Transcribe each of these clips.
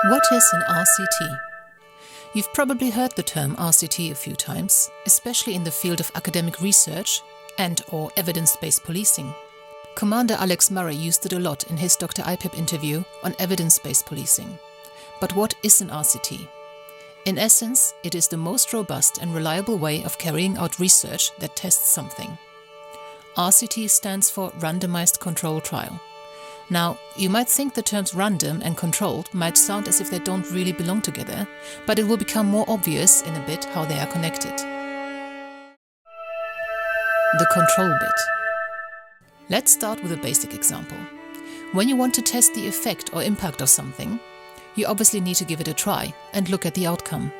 What is an RCT? You've probably heard the term RCT a few times, especially in the field of academic research and/or evidence-based policing. Commander Alex Murray used it a lot in his Dr. IPIP interview on evidence-based policing. But what is an RCT? In essence, it is the most robust and reliable way of carrying out research that tests something. RCT stands for Randomized Controlled Trial. Now, you might think the terms random and controlled might sound as if they don't really belong together, but it will become more obvious in a bit how they are connected. The control bit. Let's start with a basic example. When you want to test the effect or impact of something, you obviously need to give it a try and look at the outcome.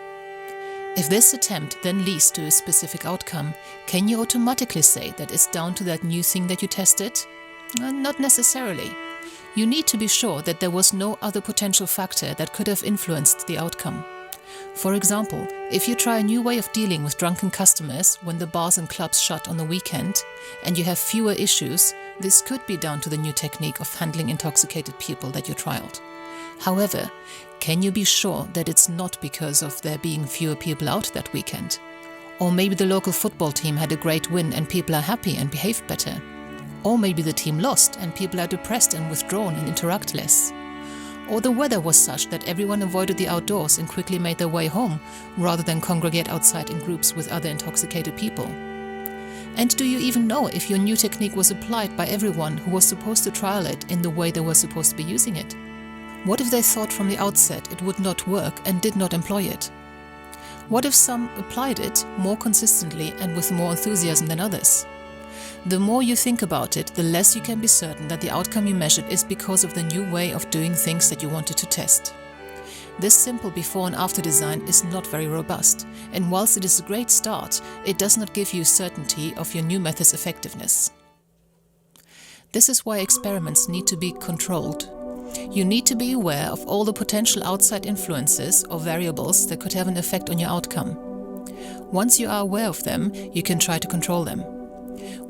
If this attempt then leads to a specific outcome, can you automatically say that it's down to that new thing that you tested? Not necessarily. You need to be sure that there was no other potential factor that could have influenced the outcome. For example, if you try a new way of dealing with drunken customers when the bars and clubs shut on the weekend and you have fewer issues, this could be down to the new technique of handling intoxicated people that you trialed. However, can you be sure that it's not because of there being fewer people out that weekend? Or maybe the local football team had a great win and people are happy and behaved better. Or maybe the team lost and people are depressed and withdrawn and interact less. Or the weather was such that everyone avoided the outdoors and quickly made their way home, rather than congregate outside in groups with other intoxicated people. And do you even know if your new technique was applied by everyone who was supposed to trial it in the way they were supposed to be using it? What if they thought from the outset it would not work and did not employ it? What if some applied it more consistently and with more enthusiasm than others? The more you think about it, the less you can be certain that the outcome you measured is because of the new way of doing things that you wanted to test. This simple before and after design is not very robust, and whilst it is a great start, it does not give you certainty of your new method's effectiveness. This is why experiments need to be controlled. You need to be aware of all the potential outside influences or variables that could have an effect on your outcome. Once you are aware of them, you can try to control them.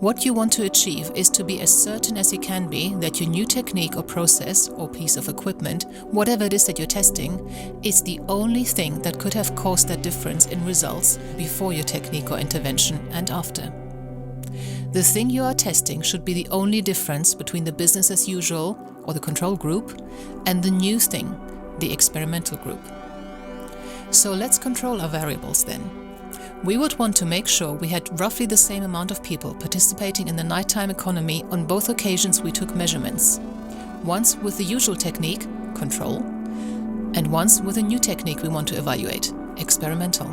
What you want to achieve is to be as certain as you can be that your new technique or process or piece of equipment, whatever it is that you're testing, is the only thing that could have caused that difference in results before your technique or intervention and after. The thing you are testing should be the only difference between the business as usual or the control group and the new thing, the experimental group. So let's control our variables then. We would want to make sure we had roughly the same amount of people participating in the nighttime economy on both occasions we took measurements. Once with the usual technique, control, and once with a new technique we want to evaluate, experimental.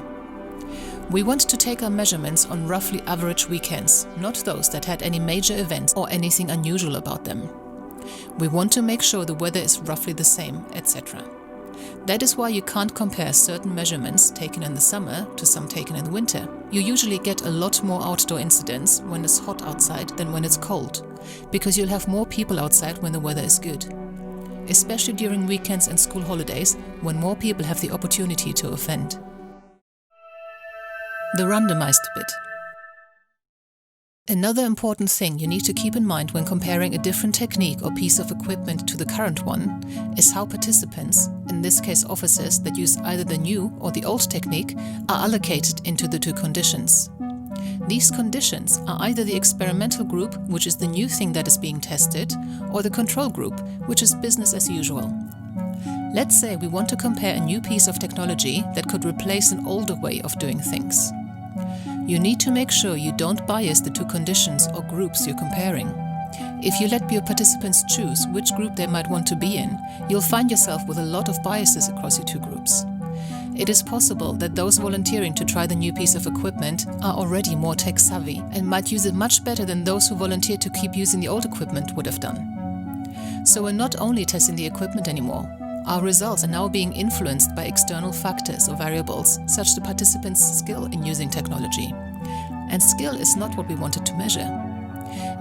We want to take our measurements on roughly average weekends, not those that had any major events or anything unusual about them. We want to make sure the weather is roughly the same, etc. That is why you can't compare certain measurements taken in the summer to some taken in the winter. You usually get a lot more outdoor incidents when it's hot outside than when it's cold, because you'll have more people outside when the weather is good. Especially during weekends and school holidays, when more people have the opportunity to offend. The randomized bit. Another important thing you need to keep in mind when comparing a different technique or piece of equipment to the current one is how participants, in this case officers that use either the new or the old technique, are allocated into the two conditions. These conditions are either the experimental group, which is the new thing that is being tested, or the control group, which is business as usual. Let's say we want to compare a new piece of technology that could replace an older way of doing things. You need to make sure you don't bias the two conditions or groups you're comparing. If you let your participants choose which group they might want to be in, you'll find yourself with a lot of biases across your two groups. It is possible that those volunteering to try the new piece of equipment are already more tech-savvy and might use it much better than those who volunteered to keep using the old equipment would have done. So we're not only testing the equipment anymore. Our results are now being influenced by external factors or variables, such as the participants' skill in using technology. And skill is not what we wanted to measure.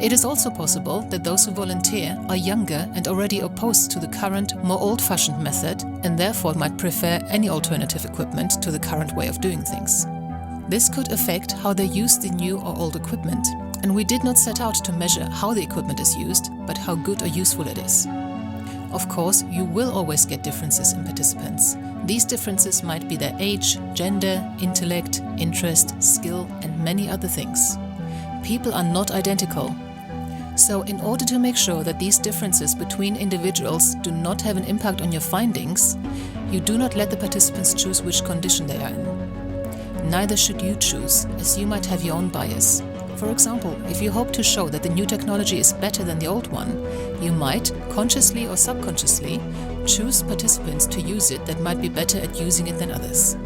It is also possible that those who volunteer are younger and already opposed to the current, more old-fashioned method and therefore might prefer any alternative equipment to the current way of doing things. This could affect how they use the new or old equipment, and we did not set out to measure how the equipment is used, but how good or useful it is. Of course, you will always get differences in participants. These differences might be their age, gender, intellect, interest, skill, and many other things. People are not identical. So, in order to make sure that these differences between individuals do not have an impact on your findings, you do not let the participants choose which condition they are in. Neither should you choose, as you might have your own bias. For example, if you hope to show that the new technology is better than the old one, you might, consciously or subconsciously, choose participants to use it that might be better at using it than others.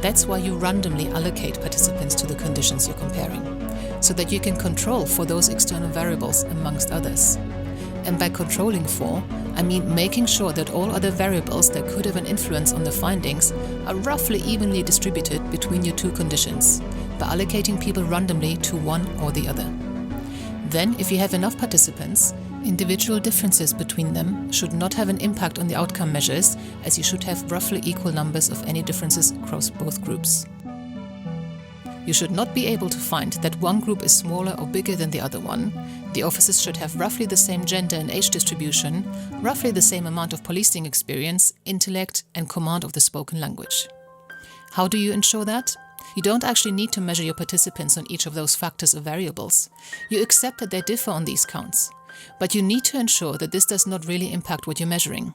That's why you randomly allocate participants to the conditions you're comparing, so that you can control for those external variables amongst others. And by controlling for, I mean making sure that all other variables that could have an influence on the findings are roughly evenly distributed between your two conditions, by allocating people randomly to one or the other. Then, if you have enough participants, individual differences between them should not have an impact on the outcome measures, as you should have roughly equal numbers of any differences across both groups. You should not be able to find that one group is smaller or bigger than the other one. The officers should have roughly the same gender and age distribution, roughly the same amount of policing experience, intellect, and command of the spoken language. How do you ensure that? You don't actually need to measure your participants on each of those factors or variables. You accept that they differ on these counts. But you need to ensure that this does not really impact what you're measuring.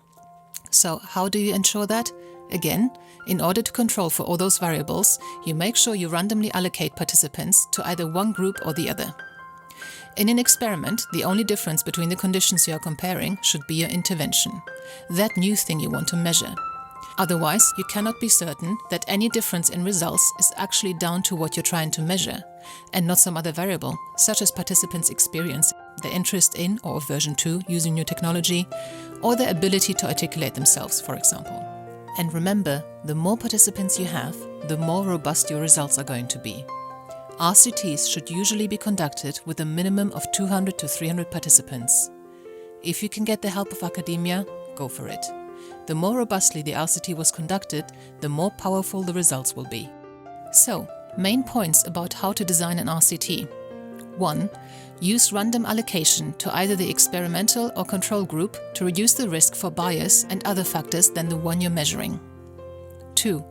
So how do you ensure that? Again, in order to control for all those variables, you make sure you randomly allocate participants to either one group or the other. In an experiment, the only difference between the conditions you are comparing should be your intervention, that new thing you want to measure. Otherwise, you cannot be certain that any difference in results is actually down to what you're trying to measure, and not some other variable, such as participants' experience, their interest in or aversion to using new technology, or their ability to articulate themselves, for example. And remember, the more participants you have, the more robust your results are going to be. RCTs should usually be conducted with a minimum of 200 to 300 participants. If you can get the help of academia, go for it. The more robustly the RCT was conducted, the more powerful the results will be. So, main points about how to design an RCT. 1. Use random allocation to either the experimental or control group to reduce the risk for bias and other factors than the one you're measuring. 2.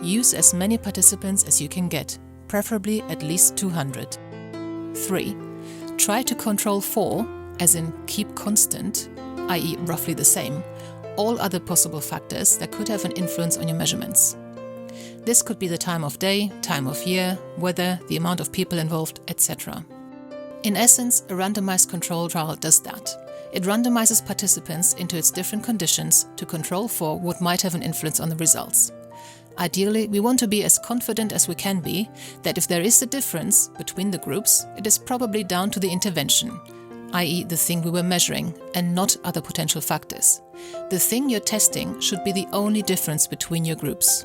Use as many participants as you can get, preferably at least 200. 3. Try to control for, as in keep constant, i.e. roughly the same, all other possible factors that could have an influence on your measurements. This could be the time of day, time of year, weather, the amount of people involved, etc. In essence, a randomized control trial does that. It randomizes participants into its different conditions to control for what might have an influence on the results. Ideally, we want to be as confident as we can be that if there is a difference between the groups, it is probably down to the intervention, i.e. the thing we were measuring, and not other potential factors. The thing you're testing should be the only difference between your groups.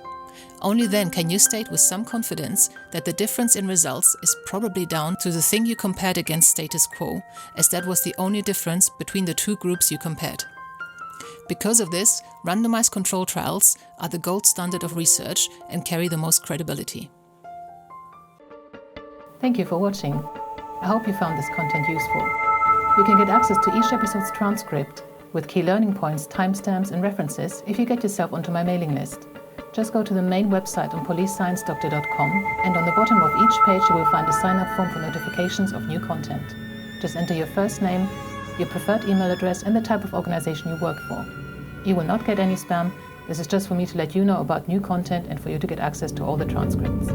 Only then can you state with some confidence that the difference in results is probably down to the thing you compared against status quo, as that was the only difference between the two groups you compared. Because of this, randomized control trials are the gold standard of research and carry the most credibility. Thank you for watching. I hope you found this content useful. You can get access to each episode's transcript with key learning points, timestamps and references if you get yourself onto my mailing list. Just go to the main website on policesciencedoctor.com, and on the bottom of each page you will find a sign-up form for notifications of new content. Just enter your first name, your preferred email address and the type of organization you work for. You will not get any spam. This is just for me to let you know about new content and for you to get access to all the transcripts.